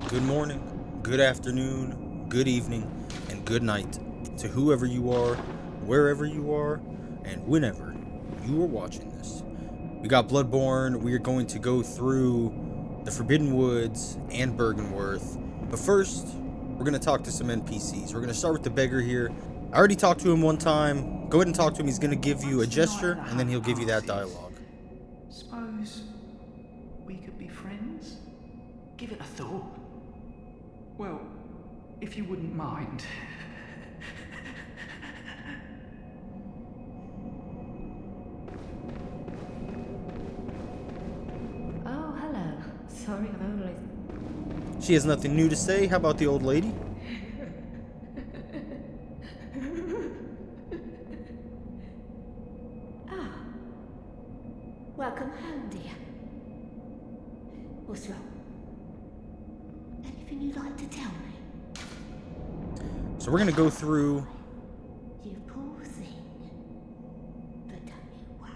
Good morning, good afternoon, good evening, and good night to whoever you are, wherever you are, and whenever you are watching this. We got Bloodborne. We are going to go through the Forbidden Woods and Byrgenwyrth. But first, we're going to talk to some NPCs. We're going to start with the beggar here. I already talked to him one time. Go ahead and talk to him. He's going to give you a gesture, and then he'll give you that dialogue. Suppose we could be friends? Give it a thought. Well, if you wouldn't mind. Oh, hello. Sorry, I've only... She has nothing new to say. How about the old lady? Ah. Welcome home, dear. What's wrong? Anything you'd like to tell me? So we're going to go through... You poor thing. But don't you worry.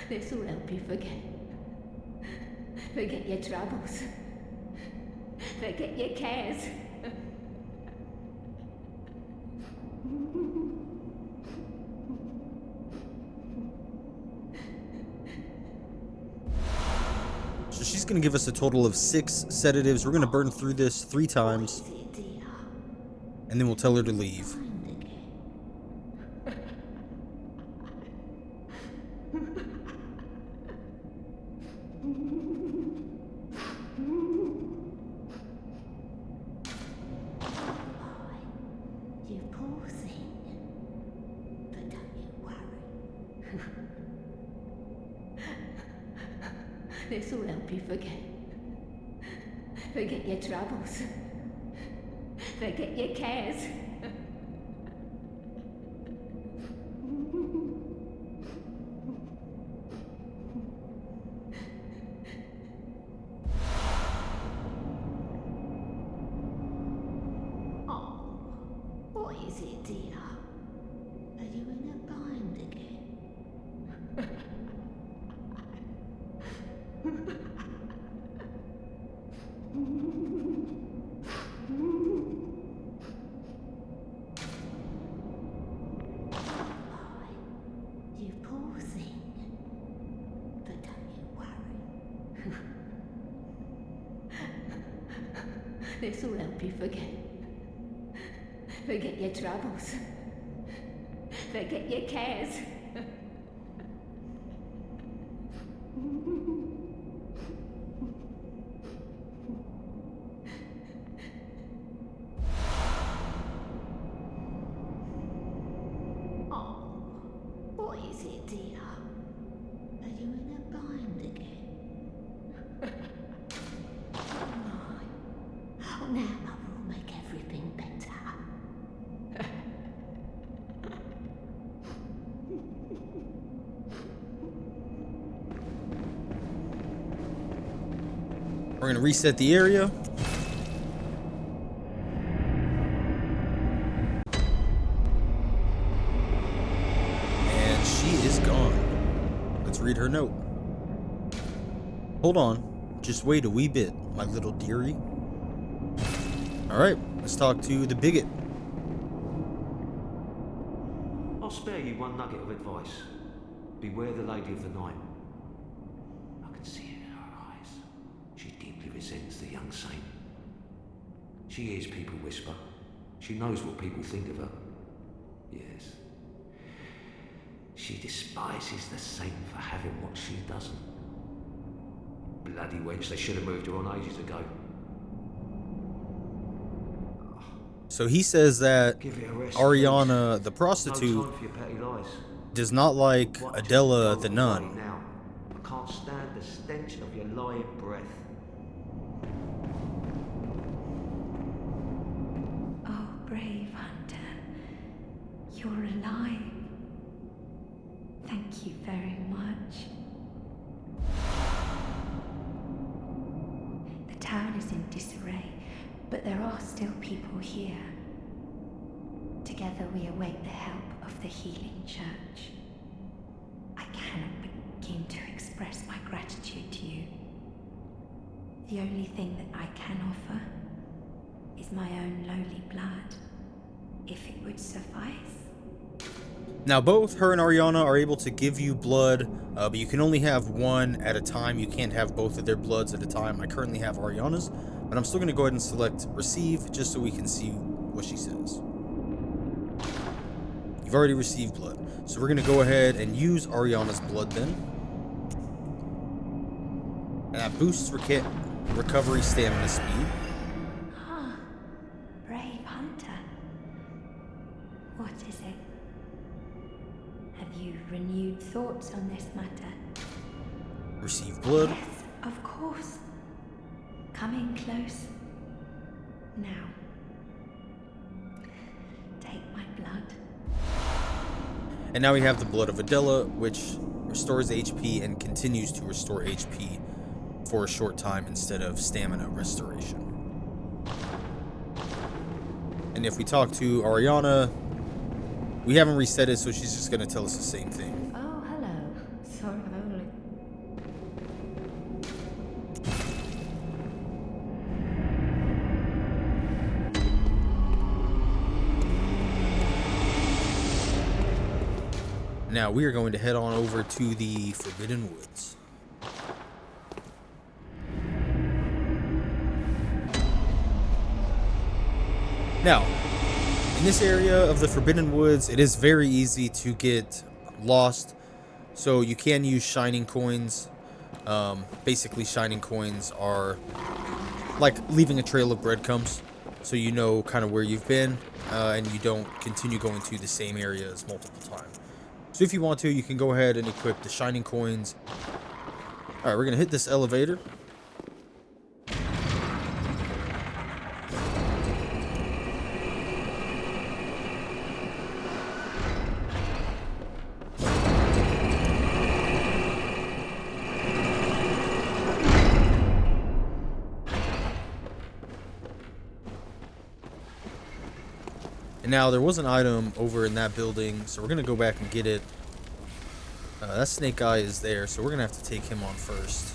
This will help you forget. Forget your troubles. Forget your cares. So she's going to give us a total of 6 sedatives. We're going to burn through this 3 times. And then we'll tell her to leave. You poor thing. But don't you worry. This will help you forget. Forget your troubles. Forget your cares. Oh, what is it, dear? Are you in a bind again? You poor thing. But don't you worry. This will help you forget. Forget your troubles. Forget your cares. Oh, what is it, dear? Are you in a bind again? Oh, now Mother will make everything better. We're going to reset the area. And she is gone. Let's read her note. Hold on. Just wait a wee bit, my little dearie. Alright, let's talk to the bigot. I'll spare you one nugget of advice. Beware the Lady of the Night. I can see it in her eyes. She deeply resents the young saint. She hears people whisper. She knows what people think of her. Yes. She despises the saint for having what she doesn't. Bloody wench, they should have moved her on ages ago. So he says that Give it a rest, Ariana, the No prostitute, time for your petty lies. does not like What Adela, the right nun. now. I can't stand the stench of your lying breath. Oh, brave hunter. You're alive. Thank you very much. The town is in disarray, but there are still people here. Together we await the help of the healing church. I cannot begin to explain express my gratitude to you. The only thing that I can offer is my own lowly blood, if it would suffice. Now, both her and Ariana are able to give you blood, but you can only have one at a time. You can't have both of their bloods at a time. I currently have Ariana's, but I'm still going to go ahead and select receive just so we can see what she says. You've already received blood. So we're going to go ahead and use Ariana's blood then. And that boosts recovery stamina speed. Ah, brave hunter. What is it? Have you renewed thoughts on this matter? Receive blood. Yes, of course. Coming close. Now. Take my blood. And now we have the blood of Adela, which restores HP and continues to restore HP for a short time instead of stamina restoration. And if we talk to Ariana, we haven't reset it, so she's just going to tell us the same thing. Oh, hello. Sorry, I've only... Now we are going to head on over to the Forbidden Woods. Now, in this area of the Forbidden Woods, it is very easy to get lost, so you can use shining coins. Basically, shining coins are like leaving a trail of breadcrumbs, so you know kind of where you've been, and you don't continue going to the same areas multiple times. So if you want to, you can go ahead and equip the shining coins. Alright, we're going to hit this elevator. And now there was an item over in that building, so we're going to go back and get it. That snake guy is there, so we're going to have to take him on first.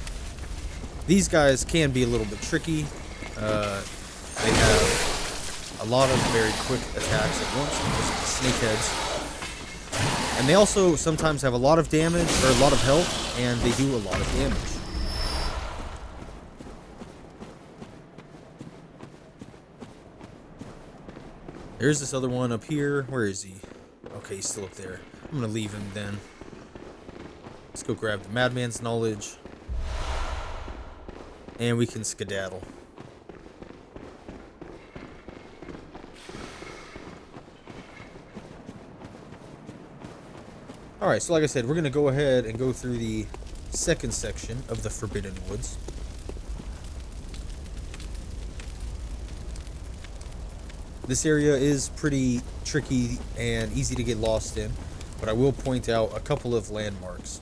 These guys can be a little bit tricky. They have a lot of very quick attacks at once because of the snake heads. And they also sometimes have a lot of damage, or a lot of health, and they do a lot of damage. There's this other one up here. Where is he? Okay, he's still up there. I'm going to leave him then. Let's go grab the Madman's Knowledge. And we can skedaddle. Alright, so like I said, we're going to go ahead and go through the second section of the Forbidden Woods. This area is pretty tricky and easy to get lost in, but I will point out a couple of landmarks.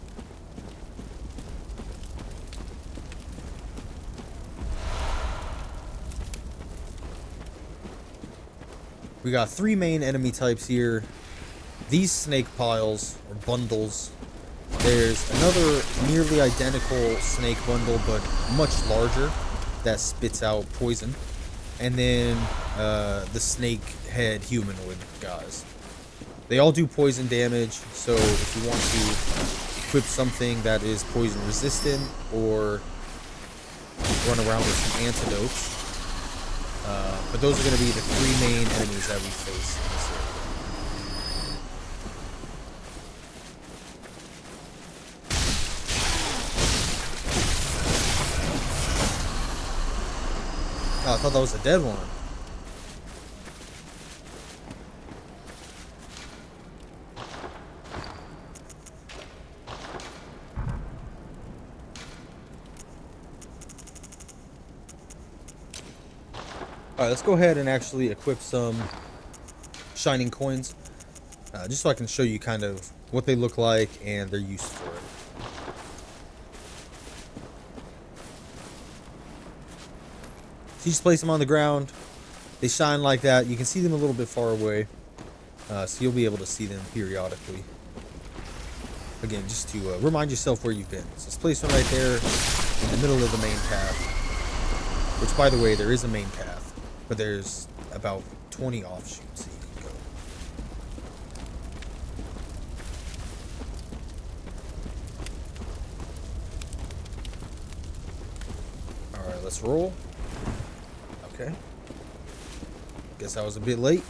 We got three main enemy types here. These snake piles, or bundles. There's another nearly identical snake bundle, but much larger, that spits out poison. And then the snake head humanoid guys. They all do poison damage, so if you want to equip something that is poison resistant or run around with some antidotes. But those are going to be the three main enemies that we face in this area. Oh, I thought that was a dead one. Alright, let's go ahead and actually equip some shining coins. Just so I can show you kind of what they look like and their use for it. So you just place them on the ground. They shine like that. You can see them a little bit far away. So you'll be able to see them periodically. again, just to remind yourself where you've been. So this place right there in the middle of the main path, which, by the way, there is a main path, but there's about 20 offshoots that you can go. Alright, let's roll. Okay. Guess I was a bit late.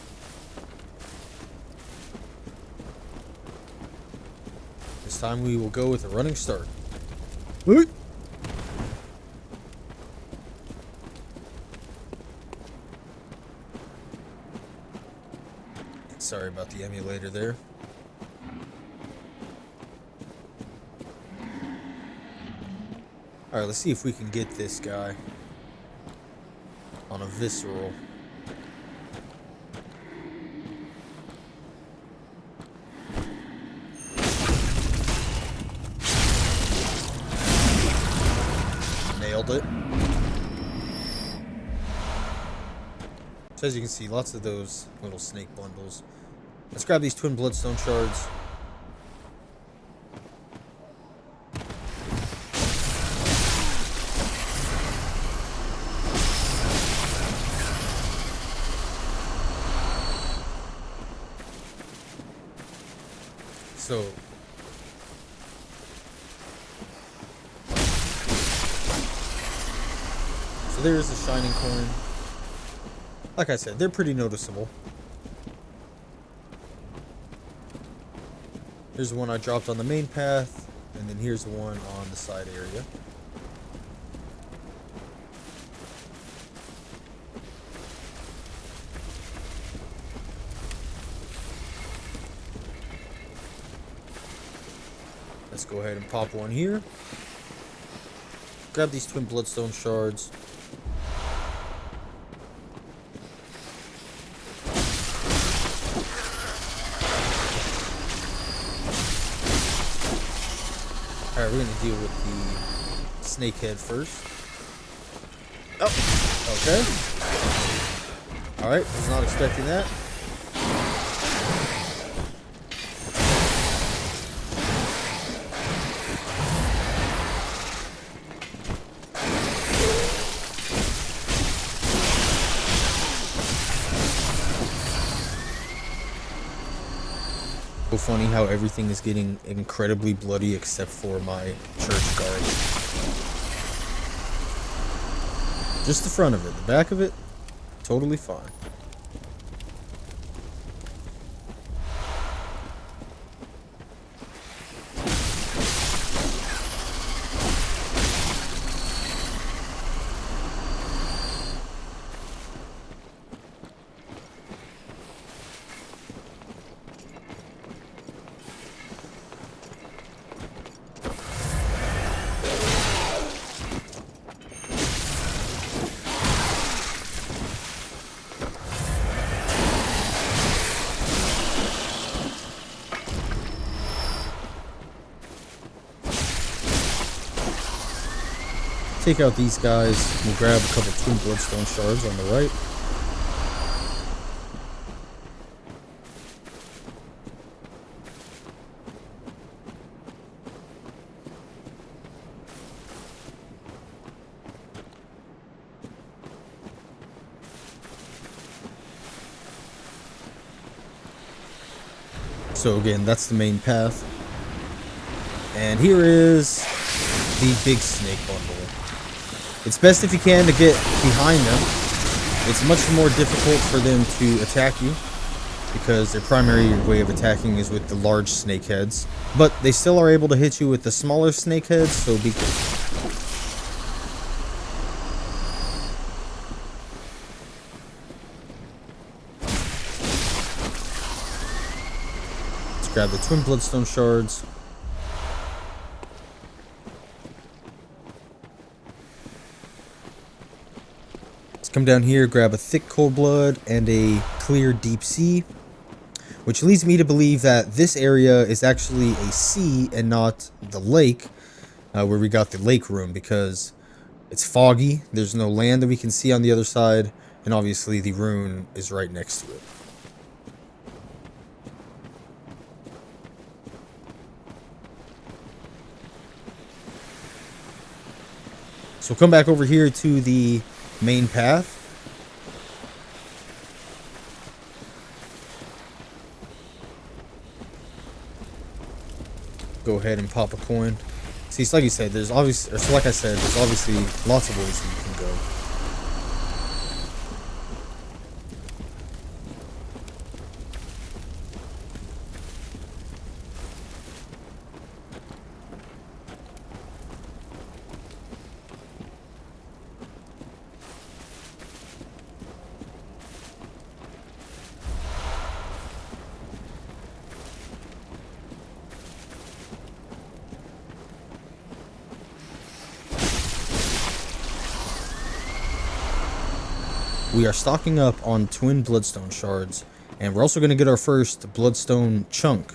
This time we will go with a running start. Wait. Sorry about the emulator there. Alright, let's see if we can get this guy on a visceral. Nailed it. So as you can see, lots of those little snake bundles. Let's grab these twin bloodstone shards. So there's a shining coin. Like I said, they're pretty noticeable. Here's the one I dropped on the main path, and then here's the one on the side area. Let's go ahead and pop one here. Grab these twin bloodstone shards. Alright, we're gonna deal with the snakehead first. Oh, okay. Alright, was not expecting that. So funny how everything is getting incredibly bloody except for my church guard. Just the front of it. The back of it, totally fine. Take out these guys. We'll grab a couple twin bloodstone shards on the right. So again, that's the main path. And here is the big snake bundle. It's best if you can to get behind them. It's much more difficult for them to attack you because their primary way of attacking is with the large snakeheads. But they still are able to hit you with the smaller snakeheads, so be careful. Let's grab the twin bloodstone shards. Come down here, grab a thick cold blood and a clear deep sea, which leads me to believe that this area is actually a sea and not the lake, where we got the lake room, because it's foggy, there's no land that we can see on the other side, and obviously the rune is right next to it. So come back over here to the main path. Go ahead and pop a coin. See, it's like you said, there's obviously, or so like I said, there's obviously lots of ways that you can go. We are stocking up on twin bloodstone shards, and we're also going to get our first bloodstone chunk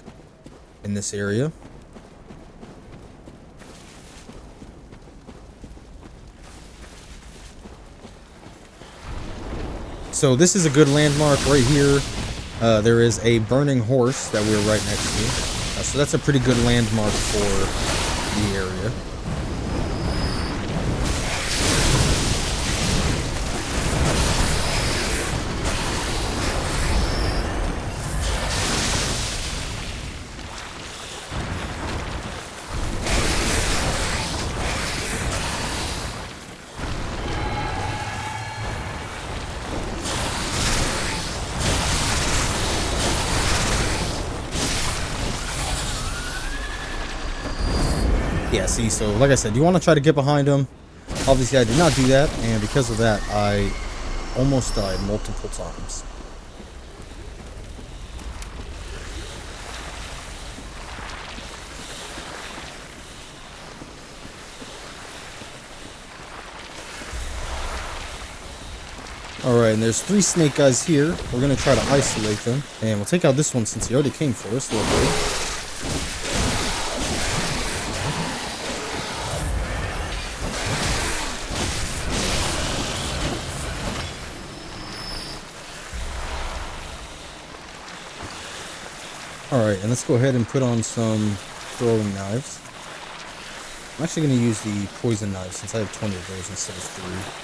in this area. So this is a good landmark right here. There is a burning horse that we're right next to. So that's a pretty good landmark for the area. Yeah, see, so like I said, you want to try to get behind him. Obviously, I did not do that, and because of that, I almost died multiple times. Alright, and there's 3 snake guys here. We're going to try to isolate them, and we'll take out this one since he already came for us, little boy. Alright, and let's go ahead and put on some throwing knives. I'm actually going to use the poison knives since I have 20 of those instead of 3.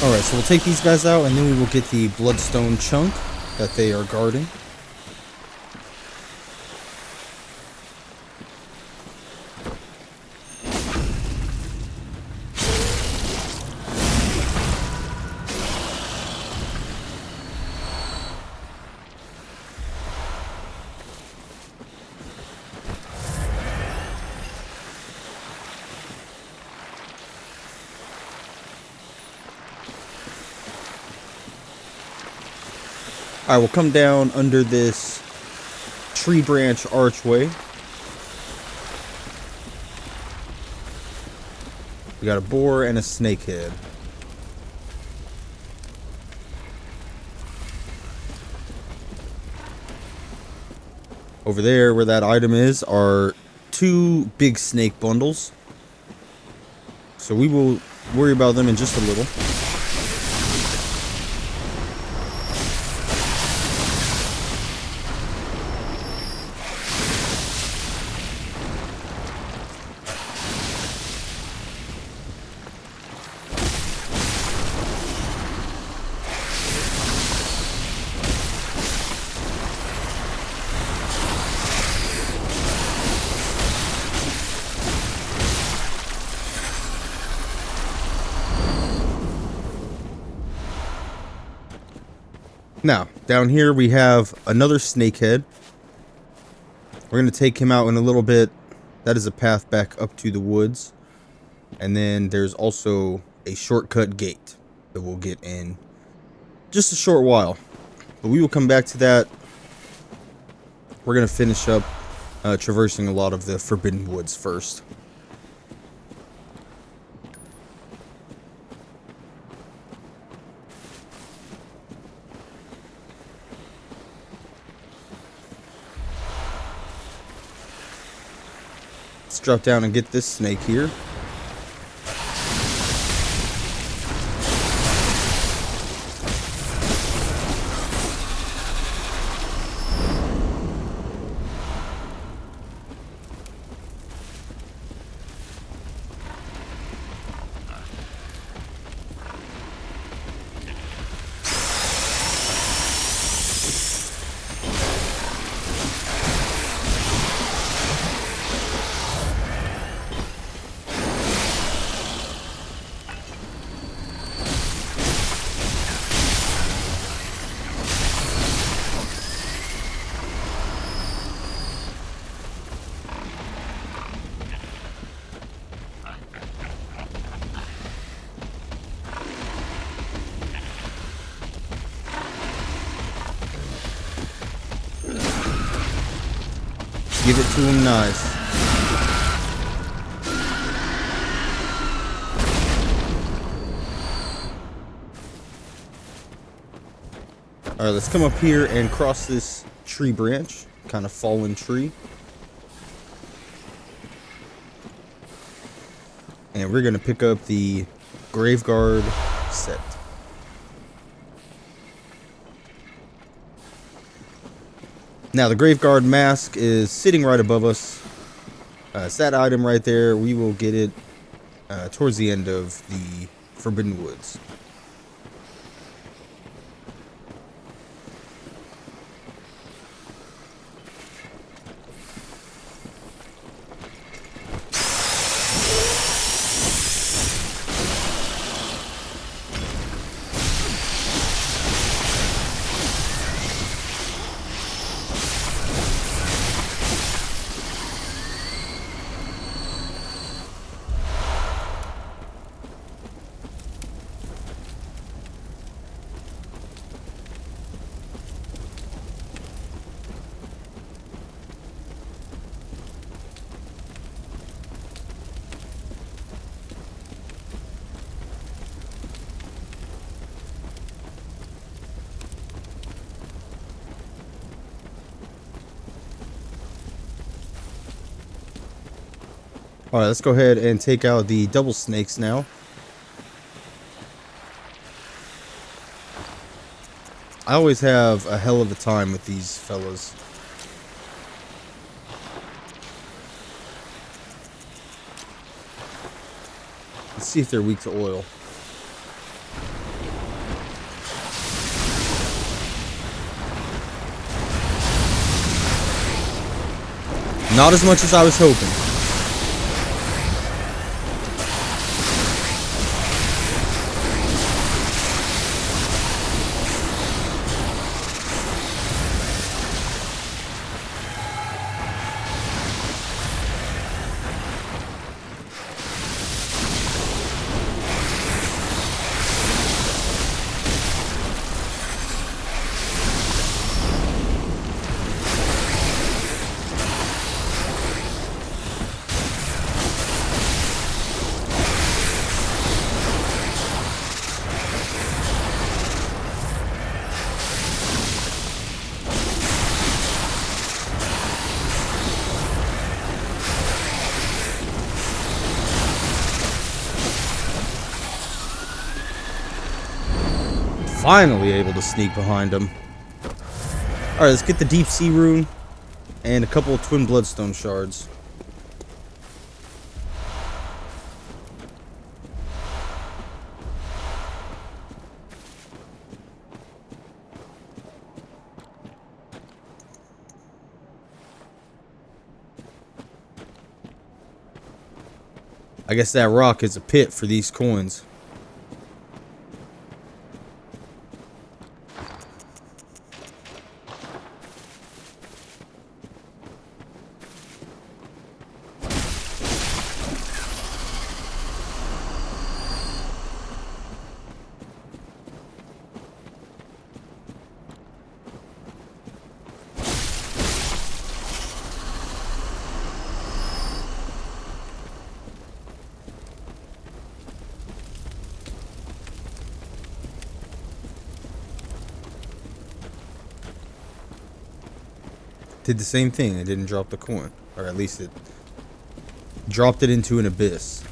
Alright, so we'll take these guys out, and then we will get the bloodstone chunk that they are guarding. Alright, we'll come down under this tree branch archway. We got a boar and a snakehead. Over there, where that item is, are 2 big snake bundles. So we will worry about them in just a little. Now, down here we have another snakehead. We're going to take him out in a little bit. That is a path back up to the woods. And then there's also a shortcut gate that we'll get in just a short while. But we will come back to that. We're going to finish up traversing a lot of the Forbidden Woods first. Let's drop down and get this snake here. Give it to him nice. Alright, let's come up here and cross this tree branch. Kind of fallen tree. And we're going to pick up the Graveguard set. Now the Graveguard mask is sitting right above us. It's that item right there. We will get it towards the end of the Forbidden Woods. Alright, let's go ahead and take out the double snakes now. I always have a hell of a time with these fellas. Let's see if they're weak to oil. Not as much as I was hoping. Finally able to sneak behind him. Alright, let's get the Deep Sea Rune and a couple of Twin Bloodstone Shards. I guess that rock is a pit for these coins. Did the same thing. It didn't drop the coin. Or at least it dropped it into an abyss.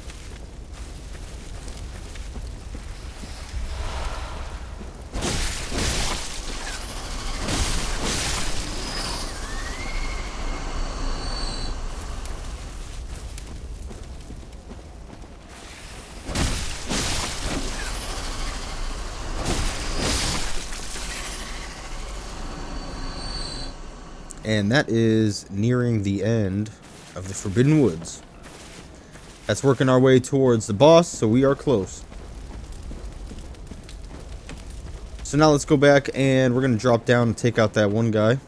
And that is nearing the end of the Forbidden Woods. That's working our way towards the boss, so we are close. So now let's go back and we're going to drop down and take out that one guy.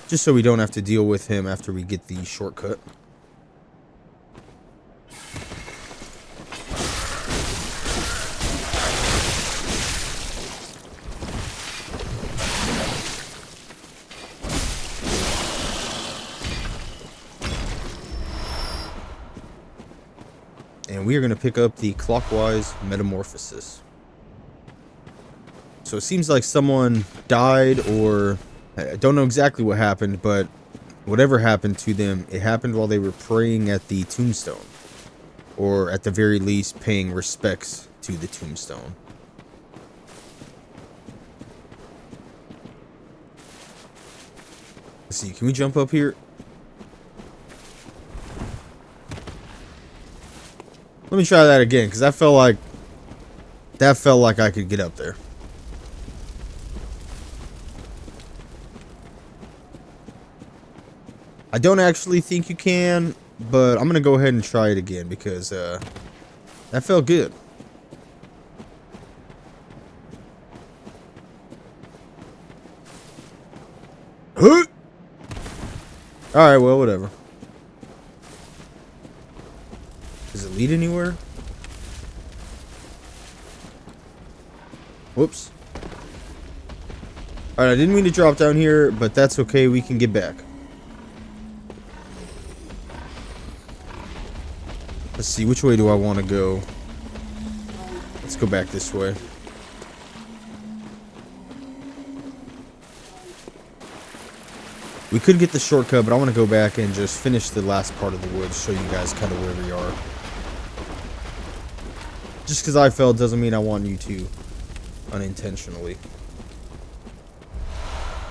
Just so we don't have to deal with him after we get the shortcut. And we are going to pick up the clockwise metamorphosis. So it seems like someone died, or I don't know exactly what happened, but whatever happened to them, it happened while they were praying at the tombstone. Or at the very least, paying respects to the tombstone. Let's see, can we jump up here? Let me try that again, because that felt like I could get up there. I don't actually think you can, but I'm going to go ahead and try it again, because that felt good. Huh? Alright, well, whatever. Does it lead anywhere? Whoops. Alright, I didn't mean to drop down here, but that's okay. We can get back. Let's see, which way do I want to go? Let's go back this way. We could get the shortcut, but I want to go back and just finish the last part of the woods, show you guys kind of where we are. Just because I fell doesn't mean I want you to unintentionally.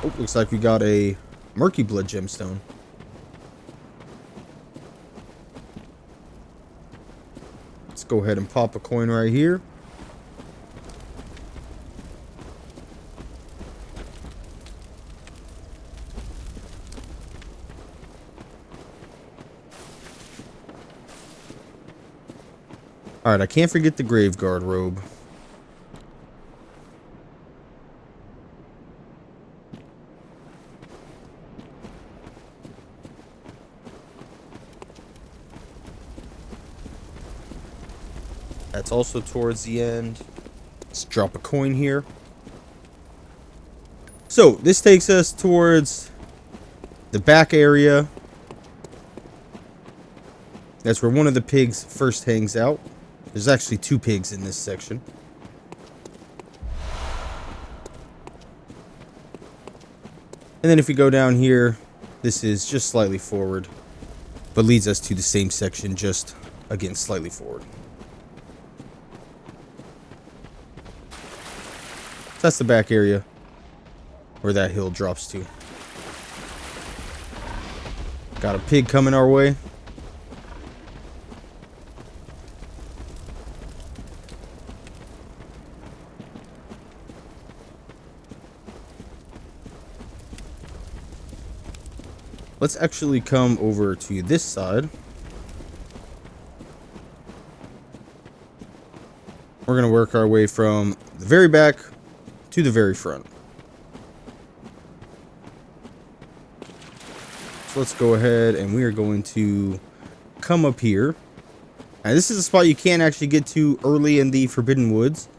Oh, looks like we got a murky blood gemstone. Let's go ahead and pop a coin right here. Alright, I can't forget the Graveguard robe. That's also towards the end. Let's drop a coin here. So, this takes us towards the back area. That's where one of the pigs first hangs out. There's actually two pigs in this section. And then if we go down here, this is just slightly forward, but leads us to the same section, just, again, slightly forward. So that's the back area where that hill drops to. Got a pig coming our way. Let's actually come over to this side. We're going to work our way from the very back to the very front. So let's go ahead and we are going to come up here. And this is a spot you can't actually get to early in the Forbidden Woods.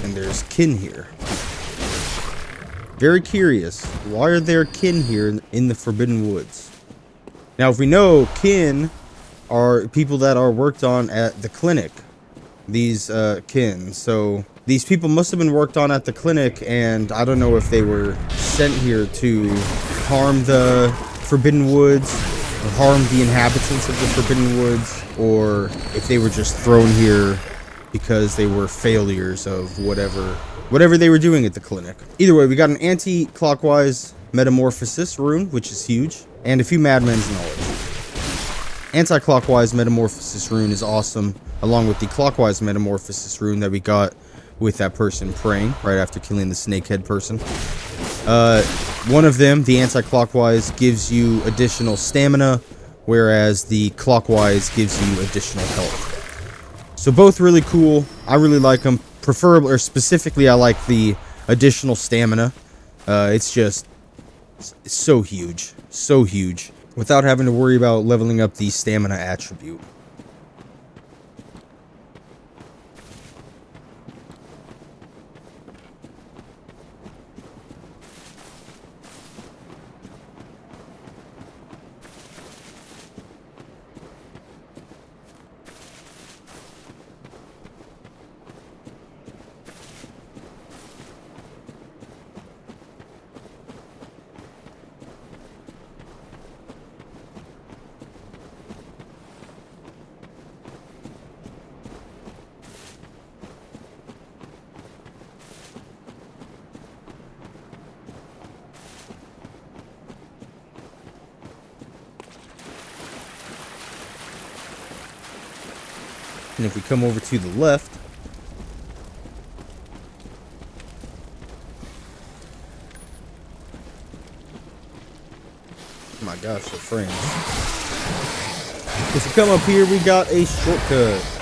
And there's kin here. Very curious. Why are there kin here in the Forbidden Woods? Now, if we know kin are people that are worked on at the clinic. These kin. So these people must have been worked on at the clinic, and I don't know if they were sent here to harm the Forbidden Woods or harm the inhabitants of the Forbidden Woods, or if they were just thrown here because they were failures of whatever they were doing at the clinic. Either way, we got an anti-clockwise metamorphosis rune, which is huge, and a few madmen's knowledge. Anti-clockwise metamorphosis rune is awesome, along with the clockwise metamorphosis rune that we got with that person praying right after killing the snakehead person. One of them, the anti-clockwise, gives you additional stamina, whereas the clockwise gives you additional health. So both really cool. I really like them. Preferably, or specifically, I like the additional stamina. It's so huge. So huge. Without having to worry about leveling up the stamina attribute. And if we come over to the left, oh my gosh, the frames. If you come up here, we got a shortcut.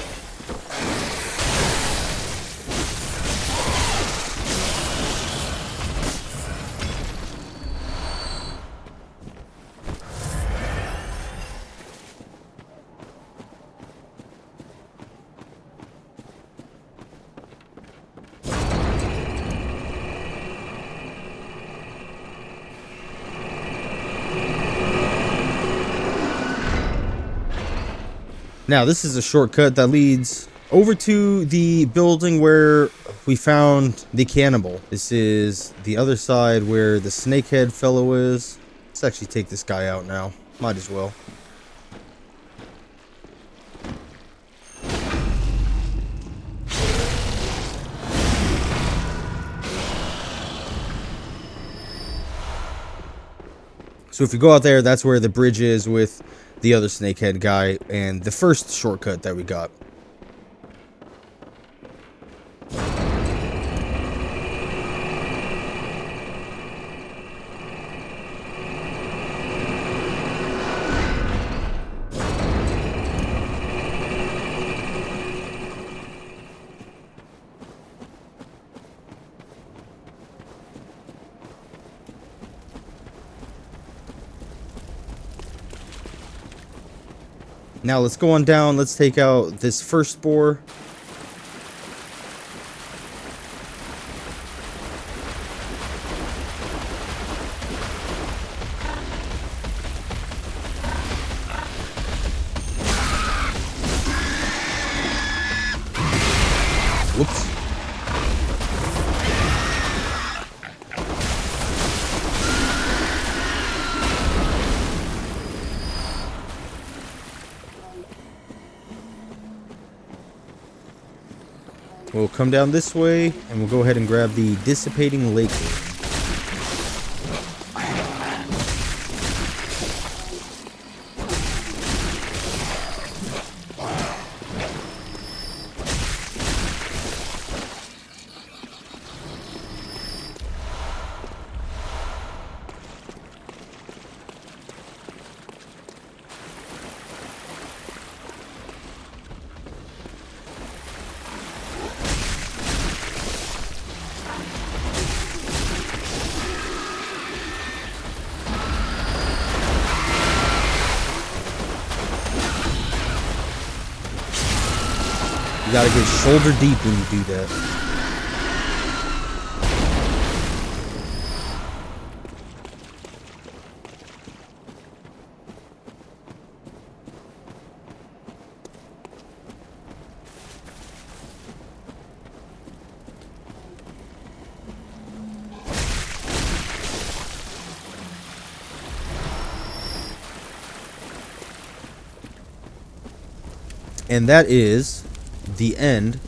Now, this is a shortcut that leads over to the building where we found the cannibal. This is the other side where the snakehead fellow is. Let's actually take this guy out now. Might as well. So if you go out there, that's where the bridge is with the other snakehead guy and the first shortcut that we got. Now let's go on down. Let's take out this first spore. Whoops. We'll come down this way, and we'll go ahead and grab the Dissipating Lake. You gotta get shoulder deep when you do that. And that is the end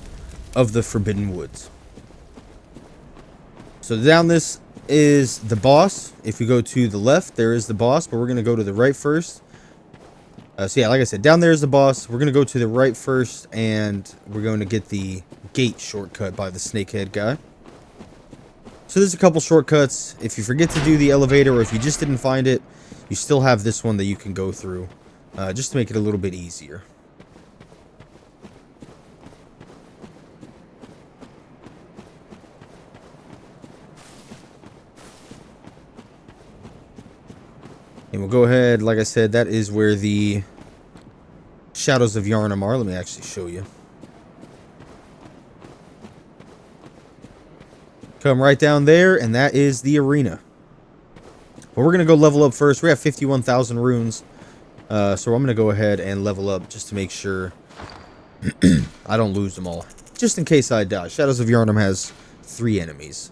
of the Forbidden Woods. So down this is the boss. If you go to the left, there is the boss, but we're going to go to the right first. So yeah, like I said, down there is the boss. We're going to go to the right first, and we're going to get the gate shortcut by the snakehead guy. So there's a couple shortcuts. If you forget to do the elevator, or if you just didn't find it, you still have this one that you can go through, just to make it a little bit easier. And we'll go ahead, like I said, that is where the Shadows of Yharnam are. Let me actually show you. Come right down there, and that is the arena. But we're going to go level up first. We have 51,000 runes. So I'm going to go ahead and level up just to make sure I don't lose them all. Just in case I die. Shadows of Yharnam has 3 enemies.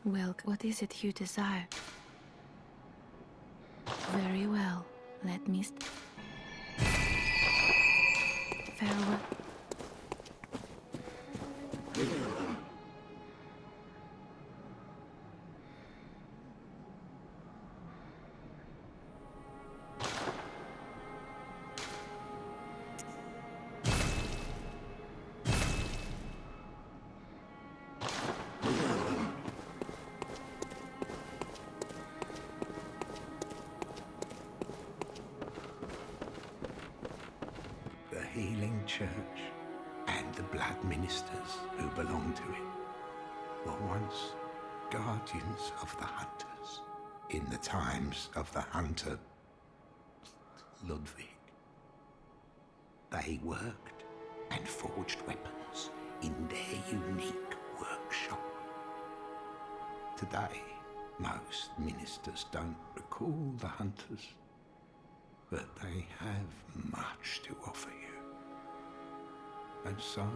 Well, what is it you desire? Very well. Let me... Farewell. The healing church and the blood ministers who belong to it were once guardians of the hunters in the times of the hunter Ludwig. They worked and forged weapons in their unique workshop. Today, most ministers don't recall the hunters, but they have much to offer you. And so,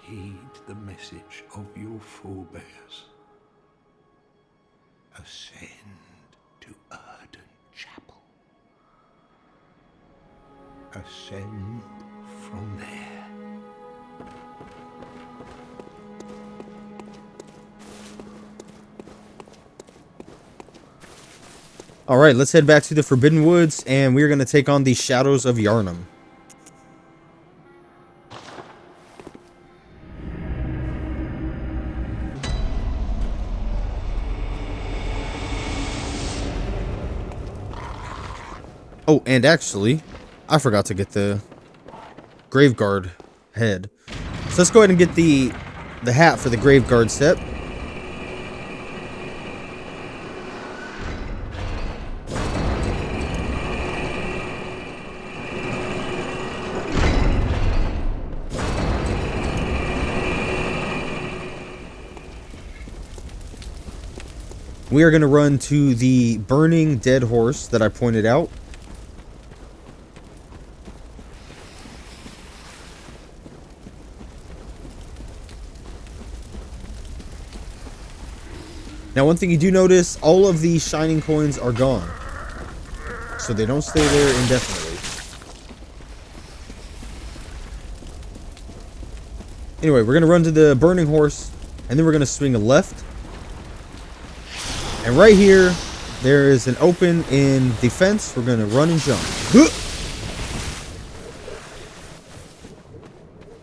heed the message of your forebears. Ascend to Erden Chapel. Ascend from there. Alright, let's head back to the Forbidden Woods, and we're going to take on the Shadows of Yharnam. Oh, and actually, I forgot to get the Graveguard head. So let's go ahead and get the hat for the Graveguard set. We are going to run to the burning dead horse that I pointed out. Now, one thing you do notice, all of the shining coins are gone. So they don't stay there indefinitely. Anyway, we're going to run to the burning horse, and then we're going to swing a left. And right here, there is an open in the fence. We're going to run and jump.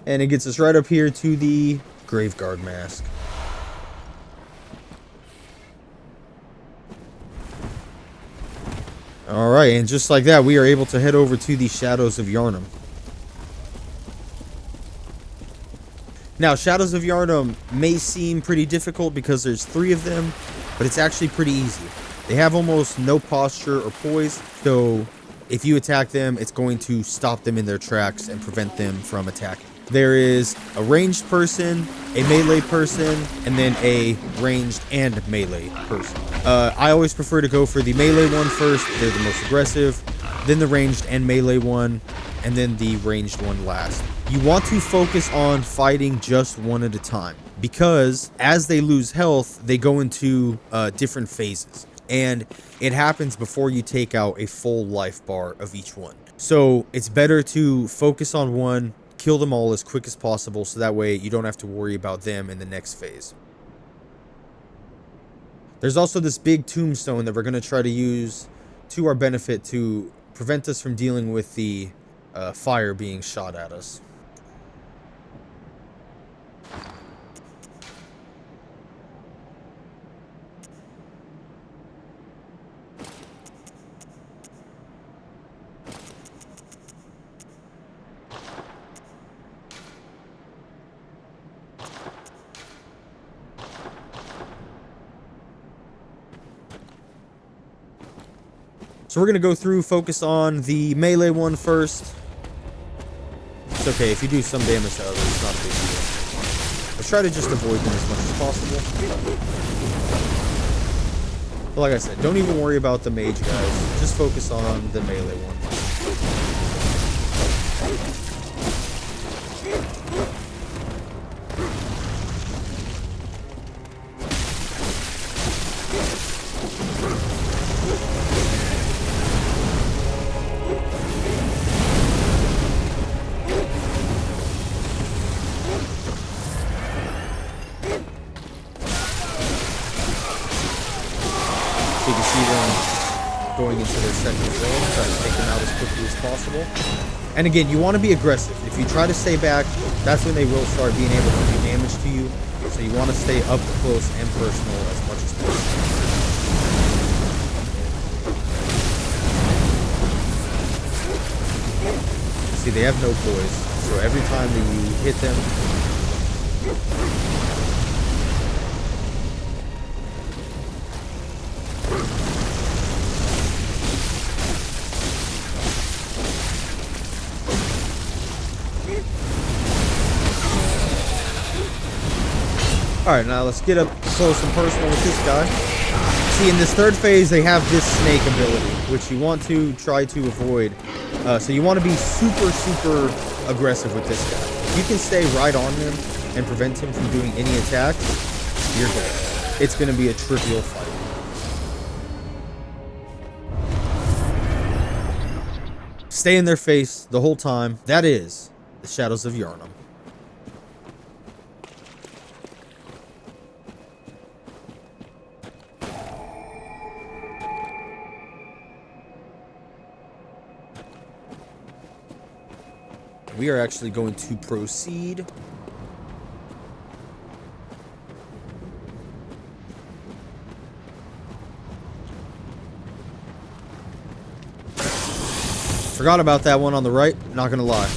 And it gets us right up here to the Graveguard mask. Alright, and just like that, we are able to head over to the Shadows of Yharnam. Now, Shadows of Yharnam may seem pretty difficult because there's 3 of them, but it's actually pretty easy. They have almost no posture or poise, so if you attack them, it's going to stop them in their tracks and prevent them from attacking. There is a ranged person, a melee person, and then a ranged and melee person. I always prefer to go for the melee one first. They're the most aggressive, then the ranged and melee one, and then the ranged one last. You want to focus on fighting just one at a time, because as they lose health, they go into different phases. And it happens before you take out a full life bar of each one. So it's better to focus on one, kill them all as quick as possible, so that way you don't have to worry about them in the next phase. There's also this big tombstone that we're going to try to use to our benefit to prevent us from dealing with the fire being shot at us. So we're going to go through, focus on the melee one first. It's okay, if you do some damage to others, it's not a big deal. Let's try to just avoid them as much as possible. But like I said, don't even worry about the mage guys. Just focus on the melee one. You can see them going into their second zone, try to take them out as quickly as possible. And again, you want to be aggressive. If you try to stay back, that's when they will start being able to do damage to you. So you want to stay up close and personal as much as possible. See, they have no poise, so every time that you hit them, alright, now let's get up close and personal with this guy. See, in this third phase, they have this snake ability, which you want to try to avoid. So you want to be super, super aggressive with this guy. If you can stay right on him and prevent him from doing any attacks, you're good. It's going to be a trivial fight. Stay in their face the whole time. That is the Shadows of Yharnam. We are actually going to proceed. Forgot about that one on the right, not gonna lie.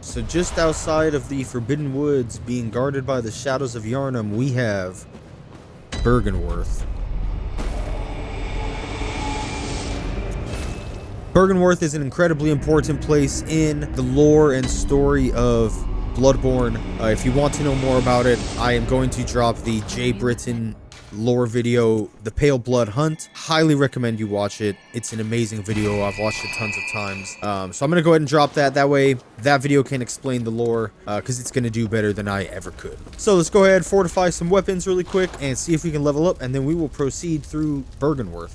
So just outside of the Forbidden Woods, being guarded by the Shadows of Yharnam, we have Byrgenwyrth. Byrgenwyrth is an incredibly important place in the lore and story of Bloodborne. If you want to know more about it, I am going to drop the J. Britton lore video, The Pale Blood Hunt. Highly recommend you watch it. It's an amazing video. I've watched it tons of times. So I'm going to go ahead and drop that. That way, that video can explain the lore, because it's going to do better than I ever could. So let's go ahead, fortify some weapons really quick, and see if we can level up, and then we will proceed through Byrgenwyrth.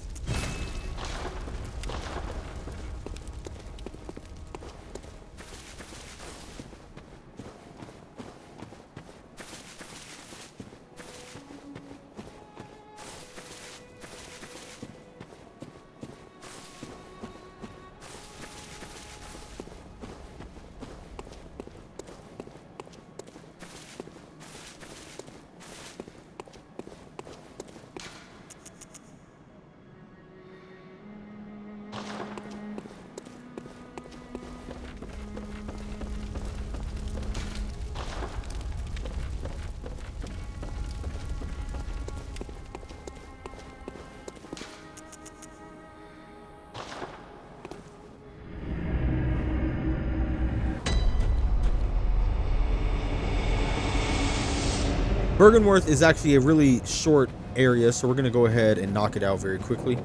Byrgenwyrth is actually a really short area, so we're going to go ahead and knock it out very quickly.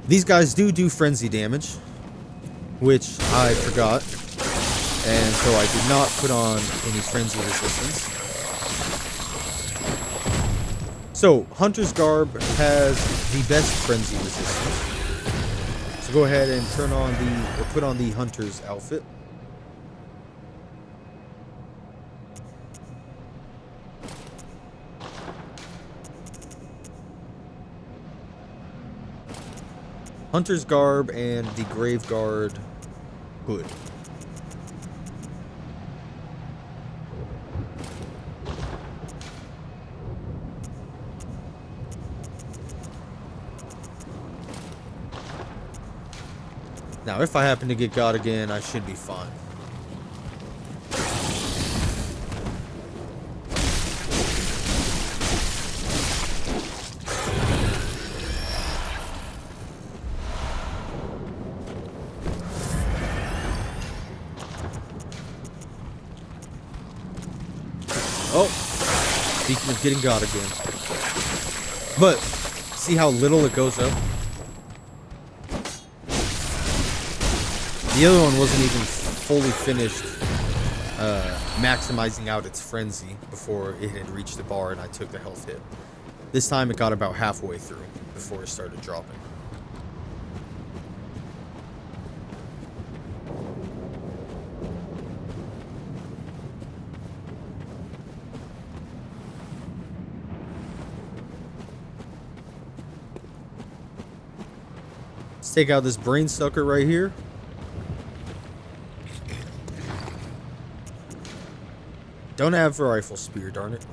These guys do frenzy damage, which I forgot, and so I did not put on any frenzy resistance. So, Hunter's Garb has the best frenzy resistance. So go ahead and put on the Hunter's outfit. Hunter's Garb and the Grave Guard hood. Now, if I happen to get got again, I should be fine. Oh, speaking of getting got again. But, see how little it goes up? The other one wasn't even fully finished maximizing out its frenzy before it had reached the bar and I took the health hit. This time it got about halfway through before it started dropping. Let's take out this brain sucker right here. Don't have a rifle spear, darn it.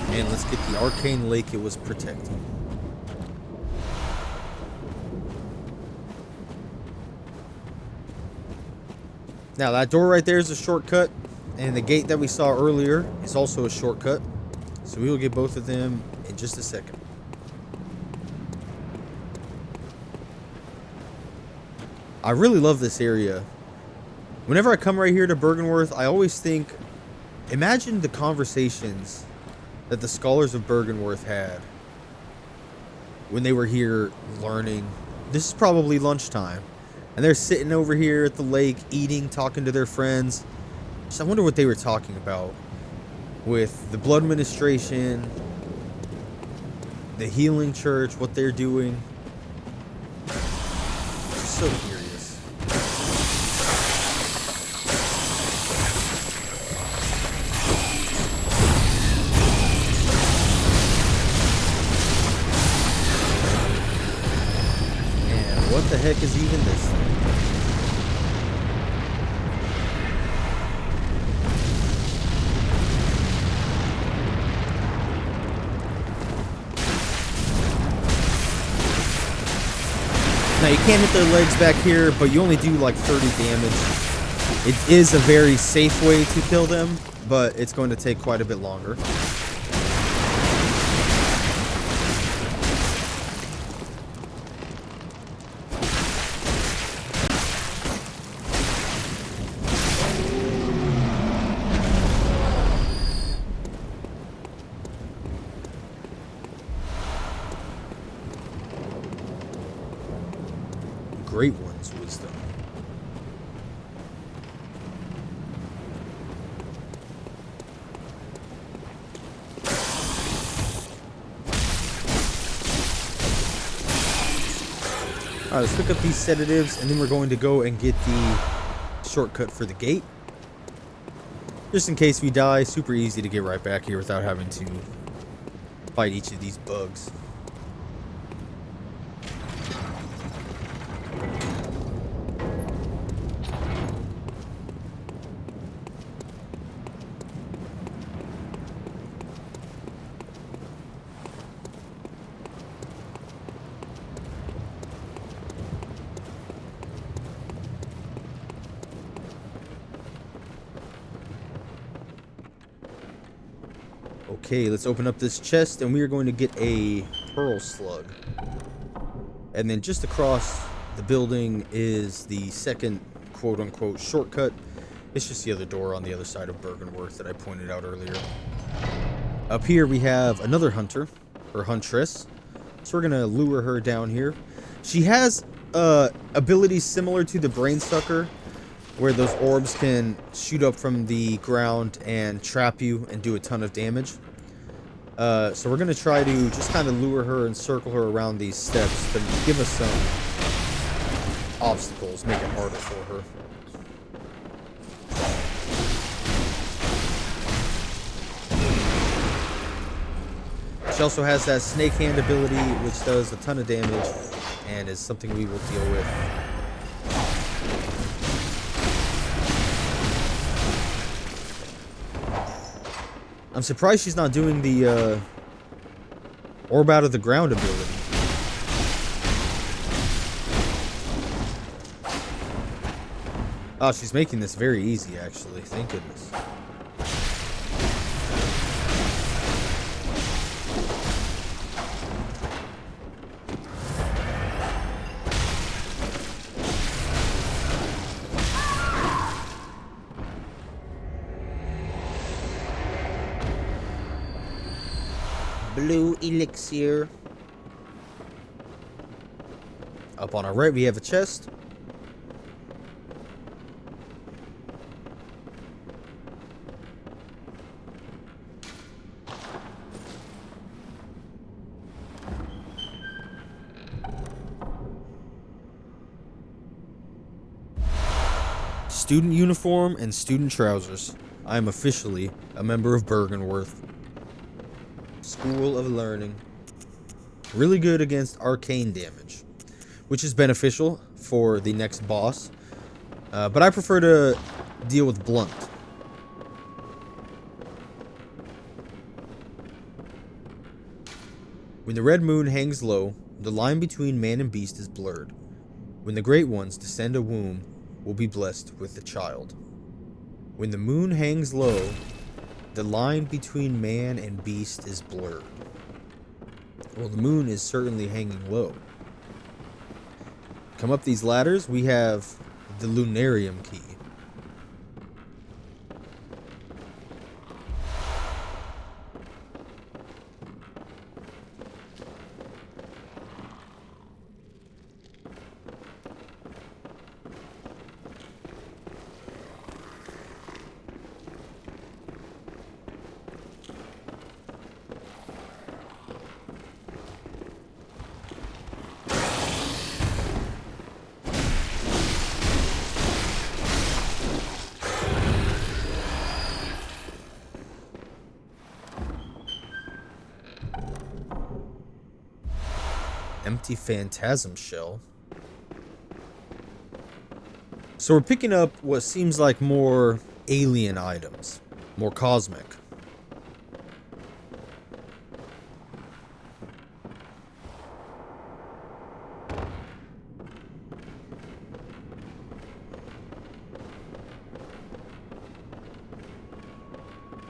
And let's get the arcane lake it was protecting. Now that door right there is a shortcut, and the gate that we saw earlier is also a shortcut. So we will get both of them in just a second. I really love this area. Whenever I come right here to Byrgenwyrth, I always think, imagine the conversations that the scholars of Byrgenwyrth had when they were here learning. This is probably lunchtime, and they're sitting over here at the lake, eating, talking to their friends. So I wonder what they were talking about with the blood ministration, the healing church, what they're doing. Just so curious. What the heck is even this thing? Now you can't hit their legs back here, but you only do like 30 damage. It is a very safe way to kill them, but it's going to take quite a bit longer. Great One's wisdom. Alright, let's pick up these sedatives, and then we're going to go and get the shortcut for the gate. Just in case we die, super easy to get right back here without having to fight each of these bugs. Okay, let's open up this chest, and we are going to get a pearl slug. And then just across the building is the second quote-unquote shortcut. It's just the other door on the other side of Byrgenwyrth that I pointed out earlier. Up here we have another hunter, or huntress. So we're going to lure her down here. She has abilities similar to the brain sucker, where those orbs can shoot up from the ground and trap you and do a ton of damage. So we're going to try to just kind of lure her and circle her around these steps to give us some obstacles, make it harder for her. She also has that snake hand ability, which does a ton of damage and is something we will deal with. I'm surprised she's not doing the orb out of the ground ability. Oh, she's making this very easy, actually. Thank goodness. Blue elixir. Up on our right, we have a chest. Student uniform and student trousers. I am officially a member of Byrgenwyrth. School of Learning. Really good against arcane damage, which is beneficial for the next boss. But I prefer to deal with blunt. When the red moon hangs low, the line between man and beast is blurred. When the great ones descend a womb, will be blessed with a child. When the moon hangs low, the line between man and beast is blurred. Well, the moon is certainly hanging low. Come up these ladders, we have the Lunarium key. Empty phantasm shell. So we're picking up what seems like more alien items, more cosmic.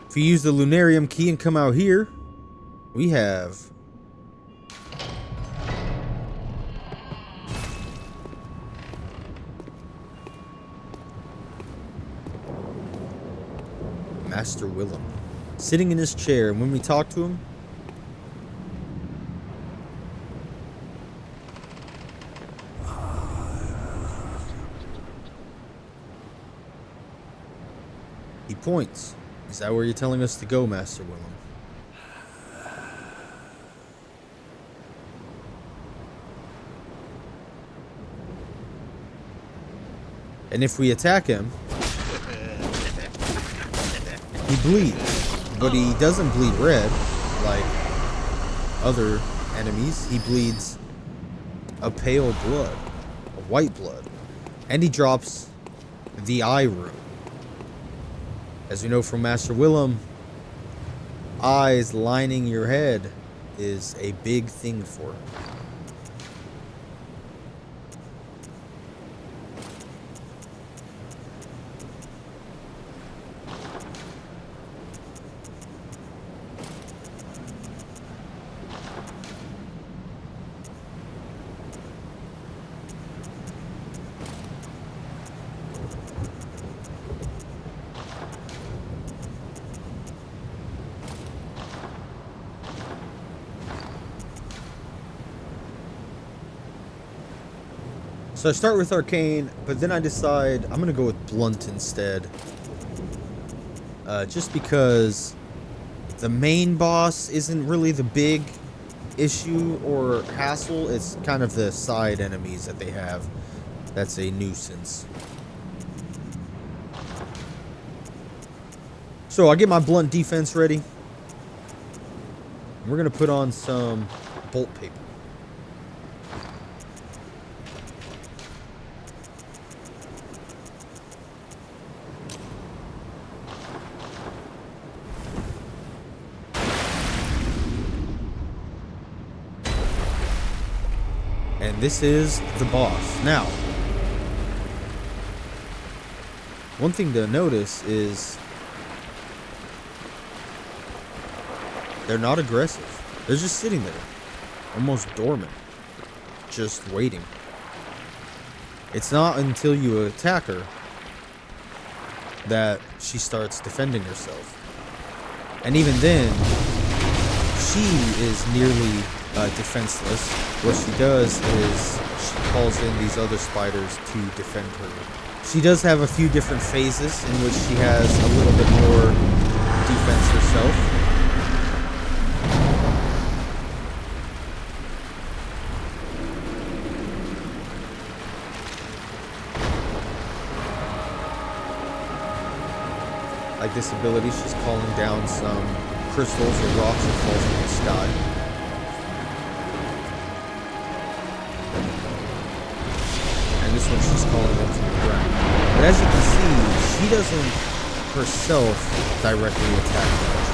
If you use the Lunarium key and come out here, we have Master Willem sitting in his chair, and when we talk to him, he points. Is that where you're telling us to go, Master Willem? And if we attack him, he bleeds, but he doesn't bleed red like other enemies. He bleeds a pale blood, a white blood, and he drops the eye rune. As we know from Master Willem, eyes lining your head is a big thing for him. So I start with Arcane, but then I decide I'm going to go with Blunt instead. Just because the main boss isn't really the big issue or hassle. It's kind of the side enemies that they have that's a nuisance. So I get my Blunt defense ready. We're going to put on some bolt paper. And this is the boss. Now, one thing to notice is they're not aggressive. They're just sitting there, almost dormant, just waiting. It's not until you attack her that she starts defending herself. And even then, she is nearly defenseless. What she does is she calls in these other spiders to defend her. She does have a few different phases in which she has a little bit more defense herself. Like this ability, she's calling down some crystals or rocks that fall from the sky. And this one, she's calling them from the ground. But as you can see, she doesn't herself directly attack much.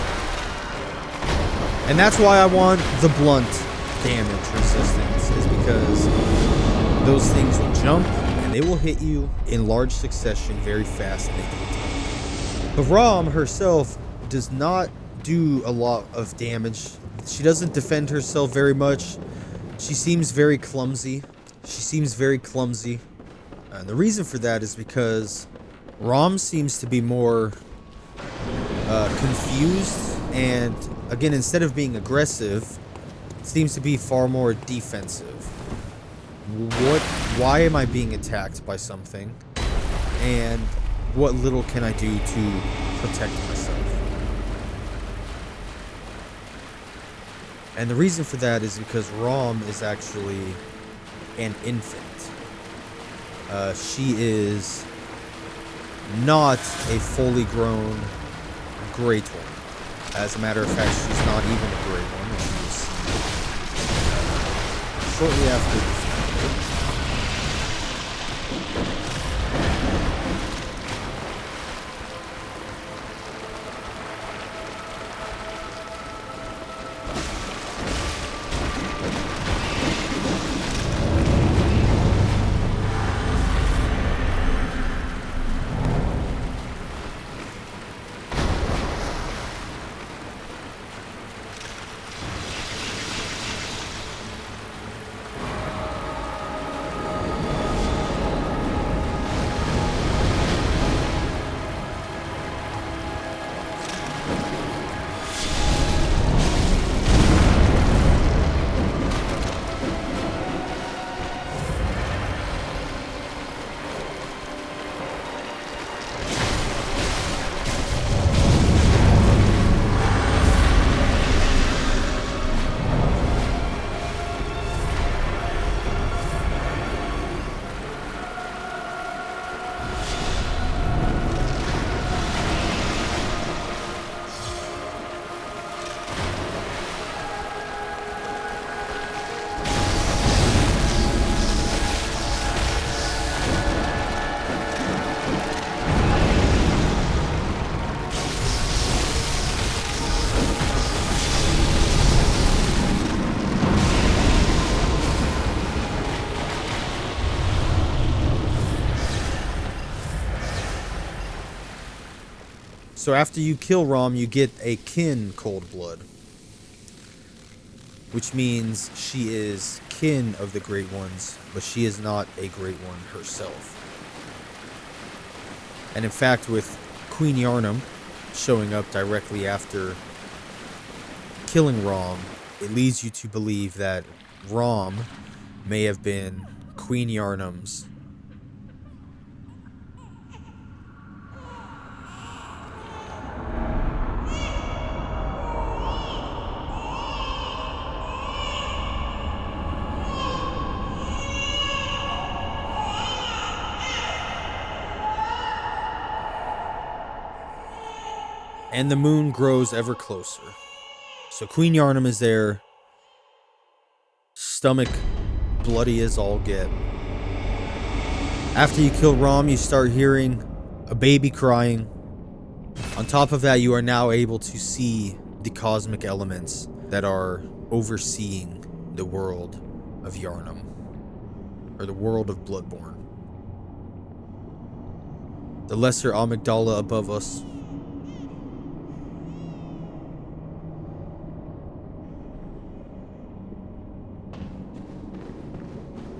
And that's why I want the Blunt damage resistance, is because those things will jump and they will hit you in large succession very fast and they do attack. But Rom herself does not do a lot of damage. She doesn't defend herself very much. She seems very clumsy. And the reason for that is because Rom seems to be more confused. And again, instead of being aggressive, seems to be far more defensive. Why am I being attacked by something? And what little can I do to protect myself? And the reason for that is because Rom is actually an infant. She is not a fully grown Great One. As a matter of fact, she's not even a Great One. She's shortly after this. So after you kill Rom, you get a kin cold blood, which means she is kin of the Great Ones, but she is not a Great One herself. And in fact, with Queen Yarnum showing up directly after killing Rom, it leads you to believe that Rom may have been Queen Yarnum's. And the moon grows ever closer. So Queen Yarnum is there. Stomach bloody as all get. After you kill Rom, you start hearing a baby crying. On top of that, you are now able to see the cosmic elements that are overseeing the world of Yarnum. Or the world of Bloodborne. The lesser amygdala above us.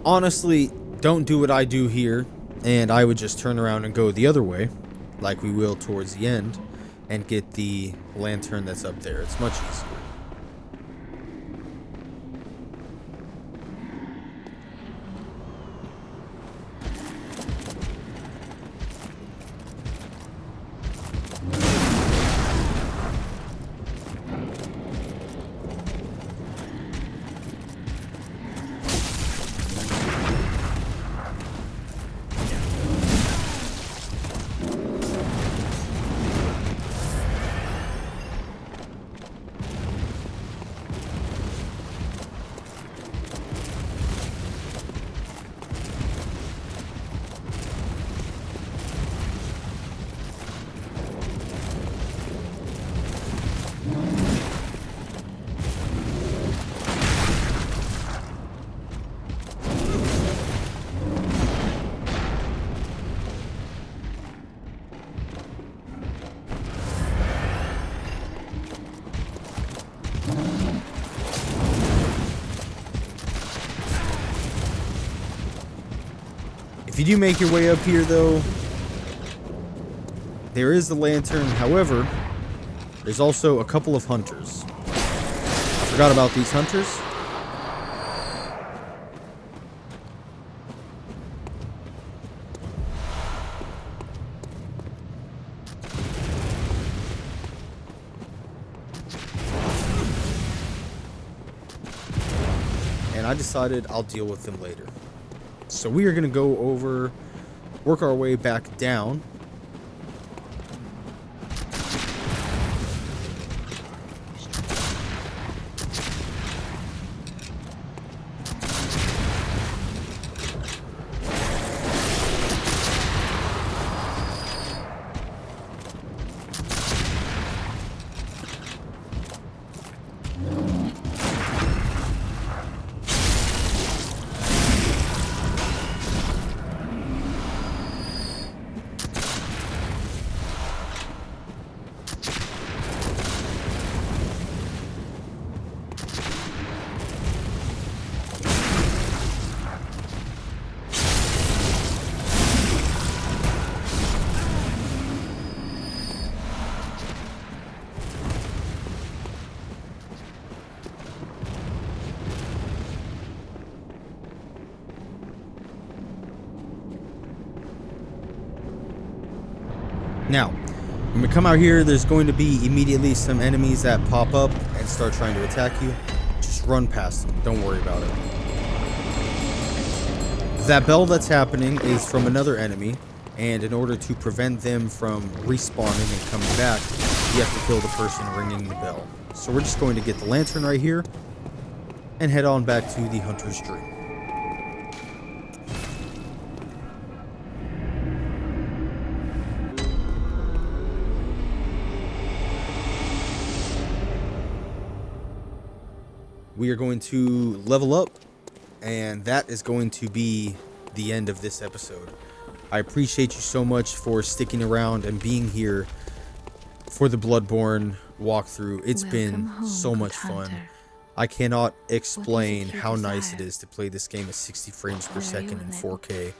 Honestly, don't do what I do here, and I would just turn around and go the other way, like we will towards the end, and get the lantern that's up there. It's much easier. If you do make your way up here, though, there is the lantern. However, there's also a couple of hunters. I forgot about these hunters. And I decided I'll deal with them later. So we are going to go over, work our way back down. Now, when we come out here, there's going to be immediately some enemies that pop up and start trying to attack you. Just run past them. Don't worry about it. That bell that's happening is from another enemy, and in order to prevent them from respawning and coming back, you have to kill the person ringing the bell. So we're just going to get the lantern right here and head on back to the Hunter's Dream. We are going to level up, and that is going to be the end of this episode. I appreciate you so much for sticking around and being here for the Bloodborne walkthrough. It's been so much fun. I cannot explain how nice it is to play this game at 60 frames per second in 4K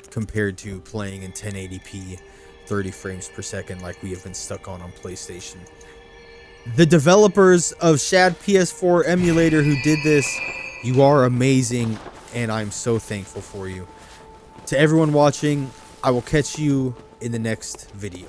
compared to playing in 1080p 30 frames per second like we have been stuck on PlayStation. The developers of ShadPS4 Emulator who did this, you are amazing, and I'm so thankful for you. To everyone watching, I will catch you in the next video.